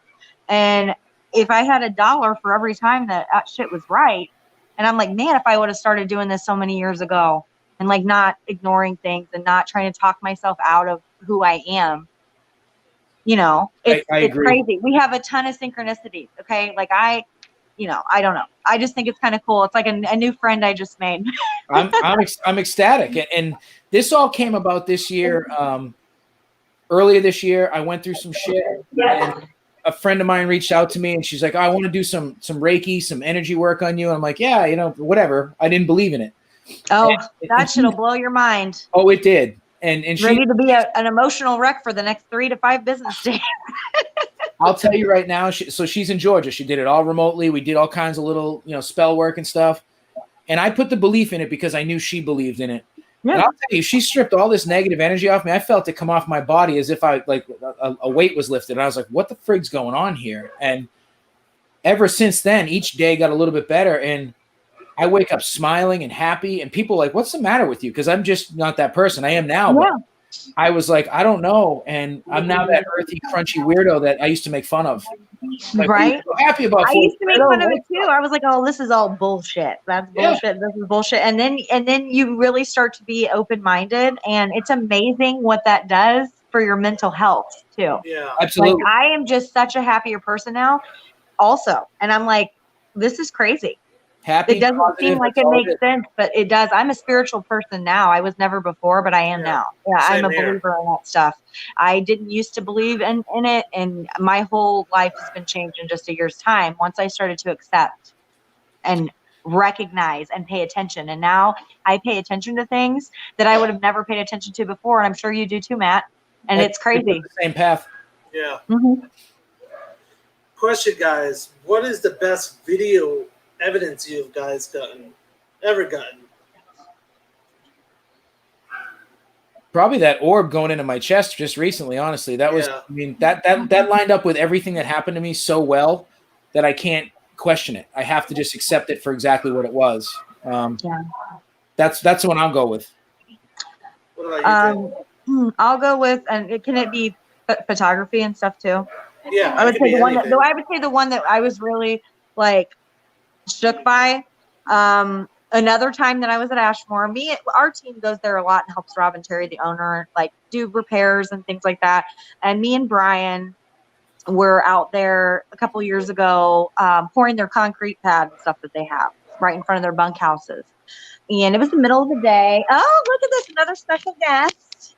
And if I had $1 for every time that shit was right, and I'm like, man, if I would have started doing this so many years ago, and like not ignoring things and not trying to talk myself out of who I am, you know, it's crazy. We have a ton of synchronicities. Okay. Like I don't know. I just think it's kind of cool. It's like a new friend I just made. I'm ecstatic. And this all came about this year. Earlier this year, I went through some shit, and a friend of mine reached out to me, and she's like, oh, I want to do some Reiki, some energy work on you. And I'm like, yeah, you know, whatever. I didn't believe in it. Oh, that shit'll blow your mind. Oh, it did. And she ready to be an emotional wreck for the next 3 to 5 business days. I'll tell you right now. So she's in Georgia. She did it all remotely. We did all kinds of little, spell work and stuff. And I put the belief in it because I knew she believed in it. Yeah. And I'll tell you, she stripped all this negative energy off me. I felt it come off my body as if I like a weight was lifted. And I was like, what the frig's going on here? And ever since then, each day got a little bit better. And I wake up smiling and happy, and people are like, what's the matter with you? Because I'm just not that person. I am now. Yeah. But I was like, I don't know. And I'm now that earthy, crunchy weirdo that I used to make fun of. Like, right? So happy about. I used to make fun of it too. I was like, oh, this is all bullshit. That's bullshit. Yeah. This is bullshit. And then you really start to be open-minded, and it's amazing what that does for your mental health too. Yeah, absolutely. Like, I am just such a happier person now also. And I'm like, this is crazy. Happy, it doesn't seem like it makes sense, but it does. I'm a spiritual person now. I was never before, but I am now. Yeah, I'm a believer in that stuff. I didn't used to believe in it, and my whole life has been changed in just a year's time once I started to accept and recognize and pay attention. And now I pay attention to things that I would have never paid attention to before, and I'm sure you do too, Matt. And it's crazy. The same path. Yeah. Mm-hmm. Question, guys. What is the best video evidence you've guys ever gotten? Probably that orb going into my chest just recently. Honestly, that was, I mean, that lined up with everything that happened to me so well that I can't question it. I have to just accept it for exactly what it was. That's the one I'll go with. What about you? I'll go with, and can it be photography and stuff too? Yeah, I would say the one that, though I would say the one that I was really like shook by. Another time that I was at Ashmore, our team goes there a lot and helps Rob and Terry, the owner, like do repairs and things like that. And me and Brian were out there a couple years ago, pouring their concrete pad and stuff that they have right in front of their bunkhouses. And it was the middle of the day. Oh, look at this, another special guest.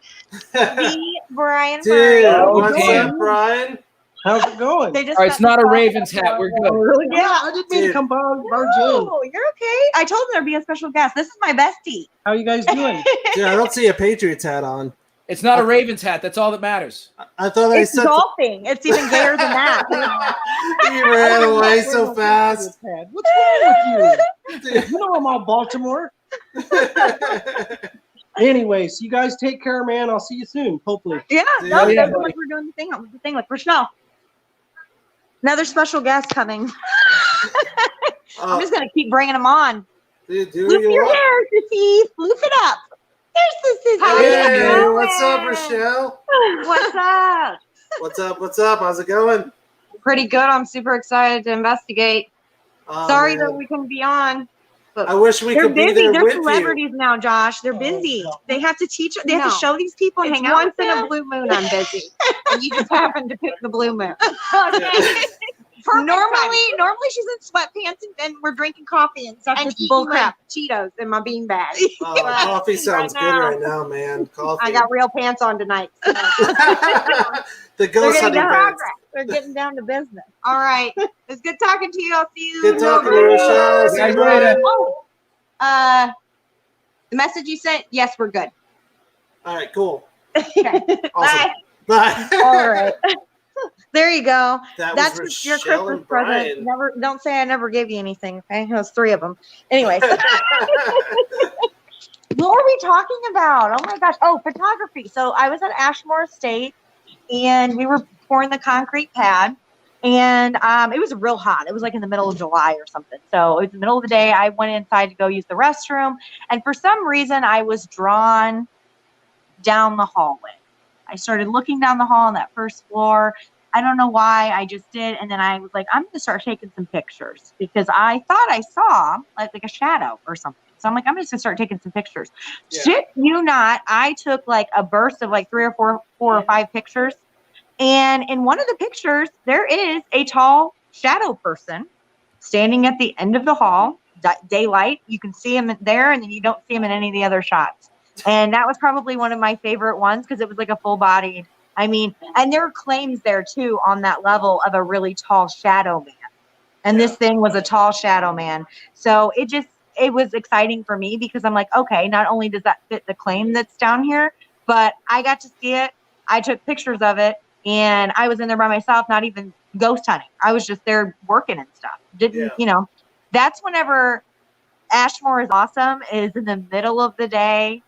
Brian. Dude, what's up, Brian? How's it going? All right, it's not a Raven's hat. We're good. Yeah, I just need to come barge in. Oh, you're okay. I told them there'd be a special guest. This is my bestie. How are you guys doing? Dude, I don't see a Patriots hat on. It's not a Raven's hat. That's all that matters. I thought it's golfing. It's even gayer than that. You ran away so fast. What's wrong with you? You know I'm all Baltimore. Anyway, so you guys take care, man. I'll see you soon, hopefully. Yeah, no, like we're doing the thing like Rochelle. Another special guest coming. I'm just gonna keep bringing them on. Dude, Floof your hair, Sissy. Floof it up. There's the Sissy. Hey, what's up, Rochelle? What's up? What's up? How's it going? Pretty good. I'm super excited to investigate. Sorry that we couldn't be on. I wish we could be there with you. They're celebrities now, Josh. They're busy. They have to teach. They have to show these people and hang out with them. Once in a blue moon, I'm busy, and you just happen to pick the blue moon. Normally she's in sweatpants and we're drinking coffee and stuff. And bullcrap Cheetos in my bean bag. Coffee sounds good right now, man. Coffee. I got real pants on tonight. So. The ghost hunting pants. They're getting down to business. All right. It's good talking to you. I'll see you. Good talking to you, Rochelle. See you later. The message you sent, yes, we're good. All right, cool. Okay. Awesome. Bye. All right. There you go. That's your Christmas present. Don't say I never gave you anything. Okay, it was 3 of them. Anyway. What were we talking about? Oh my gosh. Oh, photography. So I was at Ashmore Estate and we were pouring the concrete pad and it was real hot. It was like in the middle of July or something. So it was the middle of the day. I went inside to go use the restroom. And for some reason I was drawn down the hallway. I started looking down the hall on that first floor. I don't know why, I just did. And then I was like, I'm going to start taking some pictures because I thought I saw like a shadow or something. So I'm like, I'm just going to start taking some pictures. Yeah. Shit you not, I took like a burst of like four or five pictures. And in one of the pictures, there is a tall shadow person standing at the end of the hall, daylight. You can see him there and then you don't see him in any of the other shots. And that was probably one of my favorite ones because it was like a full bodied. I mean, and there were claims there too on that level of a really tall shadow man. And this thing was a tall shadow man. So it was exciting for me because I'm like, okay, not only does that fit the claim that's down here, but I got to see it. I took pictures of it and I was in there by myself, not even ghost hunting. I was just there working and stuff. That's whenever Ashmore is awesome, is in the middle of the day.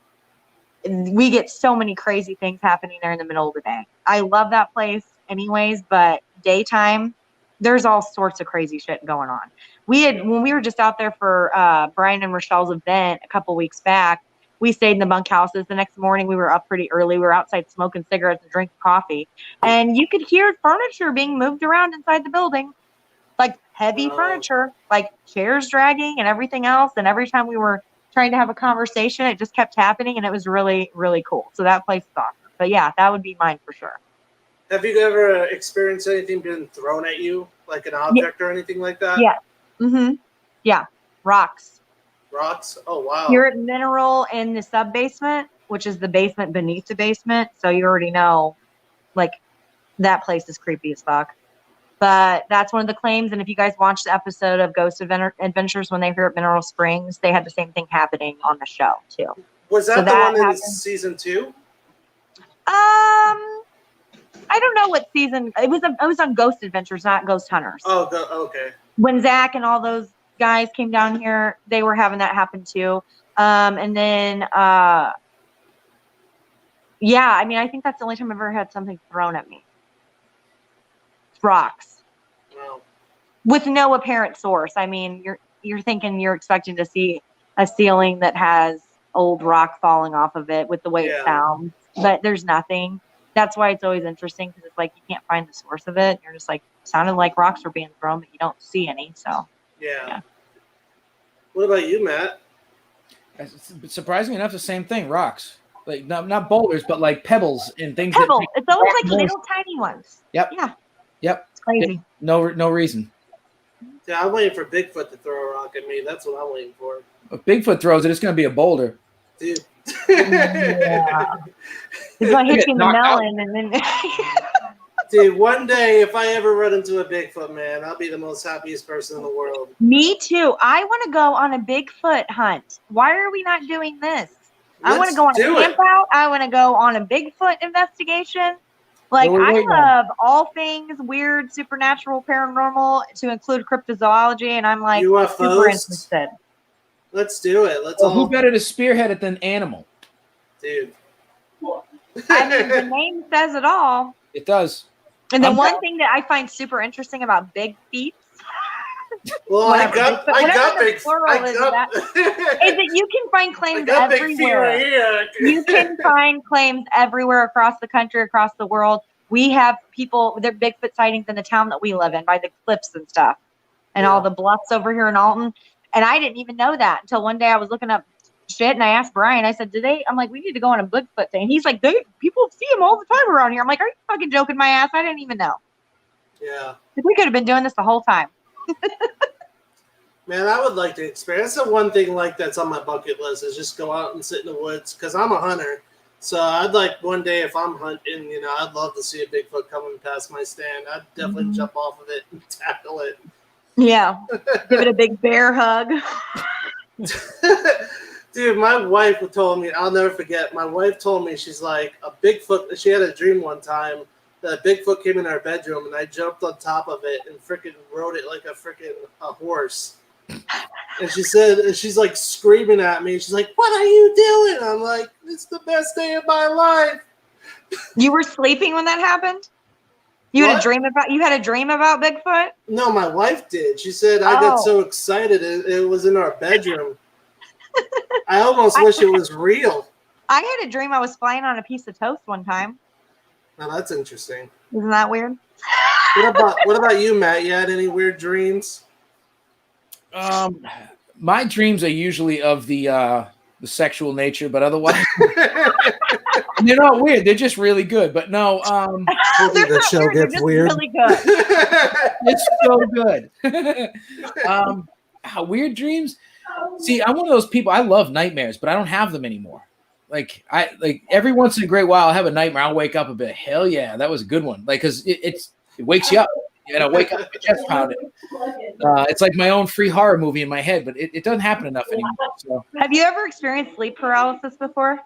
We get so many crazy things happening there in the middle of the day. I love that place anyways, but daytime, there's all sorts of crazy shit going on. When we were just out there for Brian and Rochelle's event a couple weeks back, we stayed in the bunkhouses. The next morning, we were up pretty early. We were outside smoking cigarettes and drinking coffee. And you could hear furniture being moved around inside the building, like heavy furniture, like chairs dragging and everything else. And every time we were trying to have a conversation, it just kept happening. And it was really, really cool. So that place is awesome. But yeah, that would be mine for sure. Have you ever experienced anything being thrown at you, like an object or anything like that? Yeah. Mm-hmm. Yeah. Rocks. Rocks? Oh, wow. You're at Mineral in the sub basement, which is the basement beneath the basement. So you already know, like, that place is creepy as fuck. But that's one of the claims. And if you guys watched the episode of Ghost Adventures when they were at Mineral Springs, they had the same thing happening on the show too. Was that the one in season 2? I don't know what season. It was on Ghost Adventures, not Ghost Hunters. Oh, okay. When Zach and all those guys came down here, they were having that happen too. And then, yeah, I mean, I think that's the only time I've ever had something thrown at me. Rocks. Wow. With no apparent source. I mean, you're thinking you're expecting to see a ceiling that has old rock falling off of it with the way it sounds, but there's nothing. That's why it's always interesting because it's like you can't find the source of it. You're just like, sounded like rocks were being thrown, but you don't see any. So yeah. What about you, Matt? Surprisingly enough, the same thing. Rocks, like not boulders, but like pebbles and things. Pebbles. It's always like little tiny ones. Yep. Yeah. Yep. It's crazy. No reason. Yeah, I'm waiting for Bigfoot to throw a rock at me. That's what I'm waiting for. If Bigfoot throws it, it's going to be a boulder. Dude. Yeah. It's going to hit you in the melon and then. Dude, one day if I ever run into a Bigfoot, man, I'll be the most happiest person in the world. Me too. I want to go on a Bigfoot hunt. Why are we not doing this? I want to go on a camp out. I want to go on a Bigfoot investigation. Like, I love all things weird, supernatural, paranormal, to include cryptozoology, and I'm like UFOs. Super interested. Let's do it. Who better to spearhead it than Animal? Dude. I mean, the name says it all. It does. And the one thing that I find super interesting about big feet. Well, I got big. Is that you can find claims everywhere. Right here. You can find claims everywhere across the country, across the world. We have people, there are Bigfoot sightings in the town that we live in by the cliffs and stuff, and all the bluffs over here in Alton. And I didn't even know that until one day I was looking up shit and I asked Brian. I said, I'm like, we need to go on a Bigfoot thing. And he's like, people see him all the time around here. I'm like, are you fucking joking my ass? I didn't even know. Yeah. We could have been doing this the whole time. Man, I would like to experience. That's the one thing like that's on my bucket list is just go out and sit in the woods because I'm a hunter. So I'd like one day if I'm hunting, I'd love to see a Bigfoot coming past my stand. I'd definitely jump off of it and tackle it. Yeah. Give it a big bear hug. Dude, my wife told me, I'll never forget, my wife told me, she's like, a Bigfoot, she had a dream one time that a Bigfoot came in our bedroom and I jumped on top of it and freaking rode it like a horse. And she said, she's like screaming at me. She's like, "What are you doing?" I'm like, "It's the best day of my life." You were sleeping when that happened? You had What? a dream about Bigfoot? No, my wife did. She said I got so excited it was in our bedroom. I almost wish it was real. I had a dream I was flying on a piece of toast one time. Now that's interesting. Isn't that weird? What about you, Matt? You had any weird dreams? My dreams are usually of the sexual nature, but otherwise they're not weird. They're just really good. But no, The show gets weird. Really good. it's so good. Weird dreams. See, I'm one of those people. I love nightmares, but I don't have them anymore. Like every once in a great while, I'll have a nightmare. I'll wake up a bit. Hell yeah, that was a good one. Like, cause it wakes you up, and I wake up, my chest pounding. It's like my own free horror movie in my head, but it doesn't happen enough anymore. So. Have you ever experienced sleep paralysis before?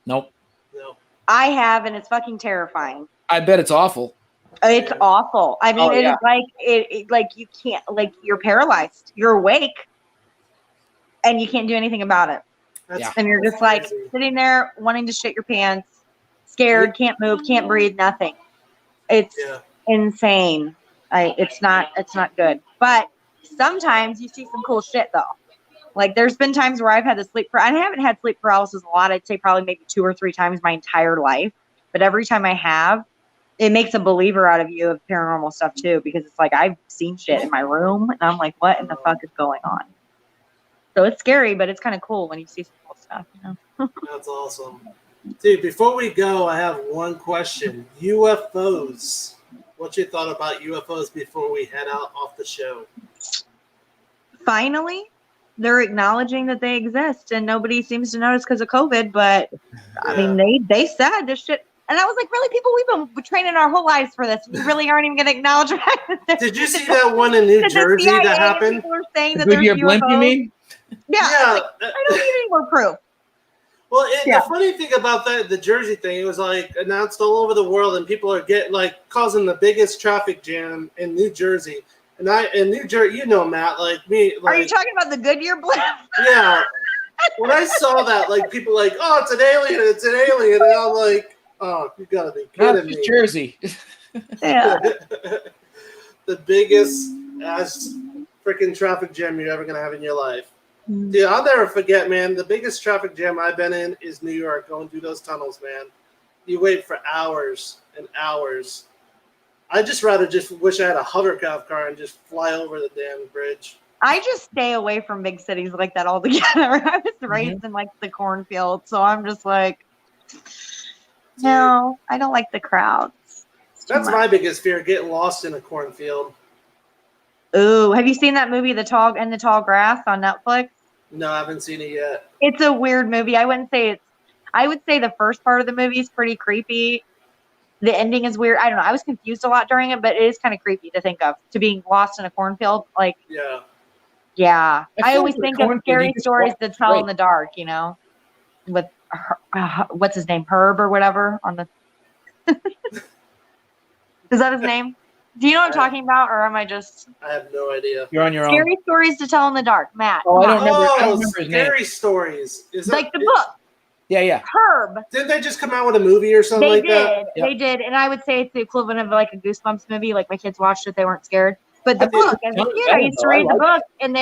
Nope. No. I have, and it's fucking terrifying. I bet it's awful. It's awful. I mean, yeah. it's like like you can't, like you're paralyzed. You're awake, and you can't do anything about it. And you're just like sitting there wanting to shit your pants, scared, can't move, can't breathe, nothing. It's insane. It's not good. But sometimes you see some cool shit though. Like there's been times where I've had to I haven't had sleep paralysis a lot. I'd say probably maybe 2 or 3 times my entire life. But every time I have, it makes a believer out of you of paranormal stuff too, because it's like I've seen shit in my room and I'm like, what in the fuck is going on? So it's scary, but it's kind of cool when you see some cool stuff, you know? That's awesome. Dude, before we go, I have one question. UFOs. What's your thought about UFOs before we head out off the show? Finally, they're acknowledging that they exist and nobody seems to notice because of COVID, but I mean, they said this shit. And I was like, really, people, we've been training our whole lives for this. We really aren't even going to acknowledge that. Did you see that one in New Jersey that happened? People are saying that The there's Goodyear UFOs. blimp, you mean? Yeah. I don't need any more proof. Well, the funny thing about the Jersey thing, it was like announced all over the world, and people are getting like causing the biggest traffic jam in New Jersey. And in New Jersey, you know, Matt, like me. Like, are you talking about the Goodyear blimp? Yeah. When I saw that, like people like, oh, it's an alien, and I'm like, oh, you gotta be kidding me. Jersey. Yeah. The biggest ass freaking traffic jam you're ever gonna have in your life. Dude, I'll never forget, man. The biggest traffic jam I've been in is New York, going through those tunnels, man. You wait for hours and hours. I just rather wish I had a hovercraft car and just fly over the damn bridge. I just stay away from big cities like that altogether. I was raised in like the cornfield, so I'm just like, no, I don't like the crowds. That's my biggest fear, getting lost in a cornfield. Ooh, have you seen that movie, The Tall Grass on Netflix? No, I haven't seen it yet. It's a weird movie. I would say the first part of the movie is pretty creepy. The ending is weird. I don't know. I was confused a lot during it, but it is kind of creepy to think of, to being lost in a cornfield. Like, yeah. I always think of scary stories to tell in the dark, you know, with what's his name, Herb or whatever on the. Is that his name? Do you know what I'm talking about, or am I just? I have no idea. You're on your own. Scary stories to tell in the dark, Matt. Oh, I don't remember his name. Scary Stories. Is like the book. Yeah. Herb. Didn't they just come out with a movie or something like that? They did. And I would say it's the equivalent of like a Goosebumps movie. Like my kids watched it, they weren't scared. But the book, as a kid, I used to read the book, and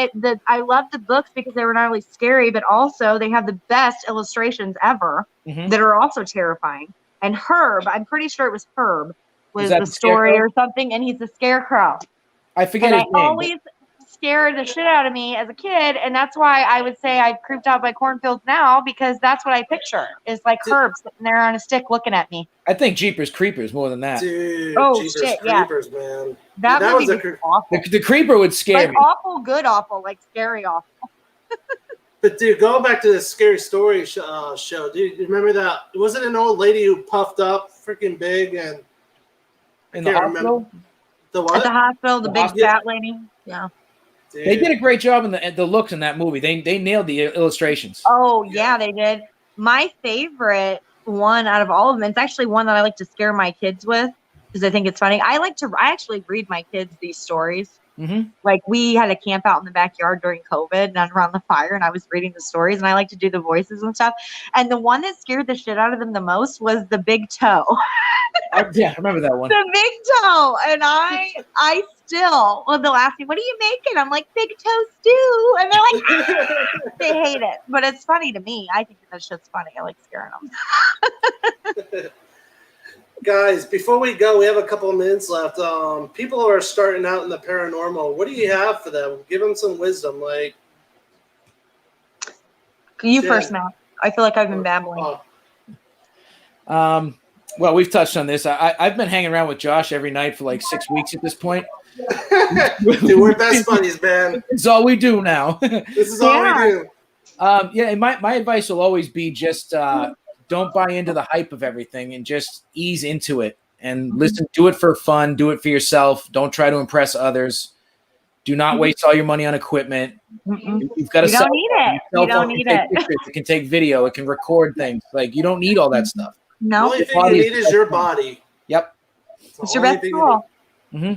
I loved the books because they were not only scary, but also they have the best illustrations ever that are also terrifying. And Herb, I'm pretty sure it was Herb, was the story or something, and he's a scarecrow. I forget his name. Always scared the shit out of me as a kid, and that's why I would say I creeped out by cornfields now, because that's what I picture is like Herb sitting there on a stick looking at me. I think Jeepers Creepers more than that. Dude, Jeepers shit, Creepers, man. That was awful. The creeper would scare me. Awful, good, awful, like scary, awful. But dude, going back to the Scary Story show, dude, you remember that? Was it an old lady who puffed up freaking big and in the hospital? The what? At the hospital, the big fat lady. Yeah. Dude. They did a great job in the looks in that movie. They nailed the illustrations. Oh yeah, they did. My favorite one out of all of them, it's actually one that I like to scare my kids with because I think it's funny. I actually read my kids these stories Mm-hmm. Like we had a camp out in the backyard during COVID and around the fire, and I was reading the stories, and I like to do the voices and stuff. And the one that scared the shit out of them the most was the big toe. Yeah, I remember that one. The big toe. And I still, well, they'll ask me, what are you making? I'm like, big toe stew. And they're like, ah! They hate it. But it's funny to me. I think that shit's funny. I like scaring them. Guys, before we go, we have a couple of minutes left. People who are starting out in the paranormal, what do you have for them? Give them some wisdom. Like, You first, Matt. I feel like I've been babbling. Well, we've touched on this. I've been hanging around with Josh every night for like 6 weeks at this point. Dude, we're best buddies, man. It's all we do now. This is all we do. Yeah, and my advice will always be just don't buy into the hype of everything and just ease into it and listen. Do it for fun. Do it for yourself. Don't try to impress others. Do not waste all your money on equipment. You've got to. You don't need it. You don't need it. It can take video. It can record things. Like you don't need all that stuff. The No, only thing you need is your body. Yep. it's your best tool. Mm-hmm.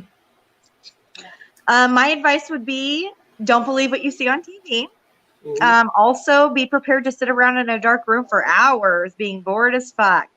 My advice would be don't believe what you see on TV. Mhm. Also, be prepared to sit around in a dark room for hours being bored as fuck.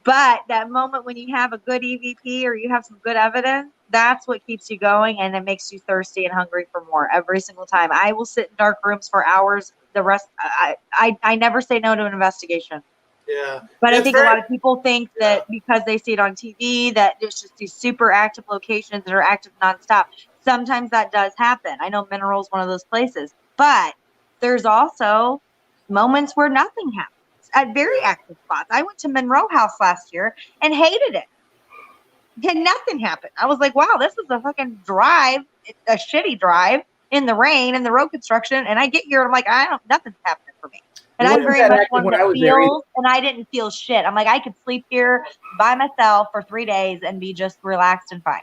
But that moment when you have a good EVP or you have some good evidence, that's what keeps you going, and it makes you thirsty and hungry for more every single time. I will sit in dark rooms for hours. The rest, I never say no to an investigation. Yeah. But I It's think very- a lot of people think that because they see it on TV, that there's just these super active locations that are active nonstop. Sometimes that does happen. I know Mineral is one of those places, but there's also moments where nothing happens at very active spots. I went to Monroe House last year and hated it. And nothing happened. I was like, wow, this is a fucking drive, a shitty drive in the rain and the road construction. And I get here and I'm like, nothing's happening for me. And I'm very much one that feels, and I didn't feel shit. I'm like, I could sleep here by myself for 3 days and be just relaxed and fine.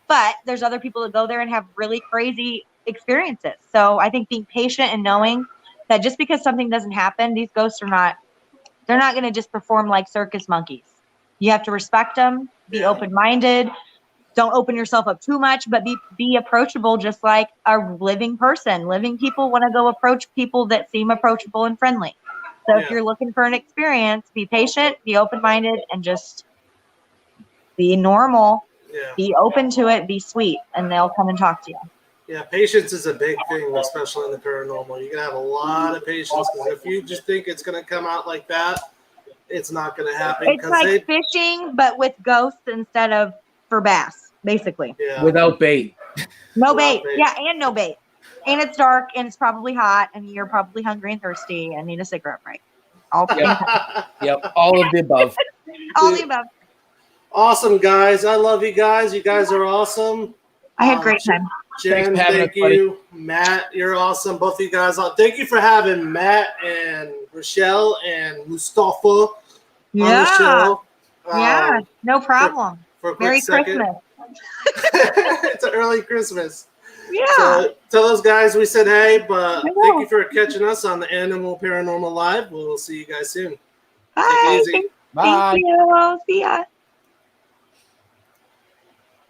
But there's other people that go there and have really crazy experiences. So I think being patient and knowing that just because something doesn't happen, these ghosts they're not going to just perform like circus monkeys. You have to respect them, be open-minded. Don't open yourself up too much, but be approachable just like a living person. Living people want to go approach people that seem approachable and friendly. So if you're looking for an experience, be patient, be open-minded, and just be normal. Yeah. Be open to it, be sweet, and they'll come and talk to you. Yeah, patience is a big thing, especially in the paranormal. You're going to have a lot of patience because if you just think it's going to come out like that, it's not going to happen. It's like fishing, but with ghosts instead of for bass, basically. Yeah. Without bait. No Without bait. bait. Yeah, and no bait. And it's dark, and it's probably hot, and you're probably hungry and thirsty and need a cigarette break. All Yep. All of the above. all the above. Awesome, guys. I love you guys. You guys are awesome. I had a great time. Jen, Thanks for having thank us, buddy. you. Matt, you're awesome. Both of you guys. Thank you for having Matt and Rochelle and Mustafa on the show. Yeah, no problem. For a quick Merry second. Christmas. It's an early Christmas. Yeah. So tell those guys we said hey, but I will. thank you for catching us on the Animal Paranormal Live. We'll see you guys soon. Bye. easy. Bye. Thank you. See ya.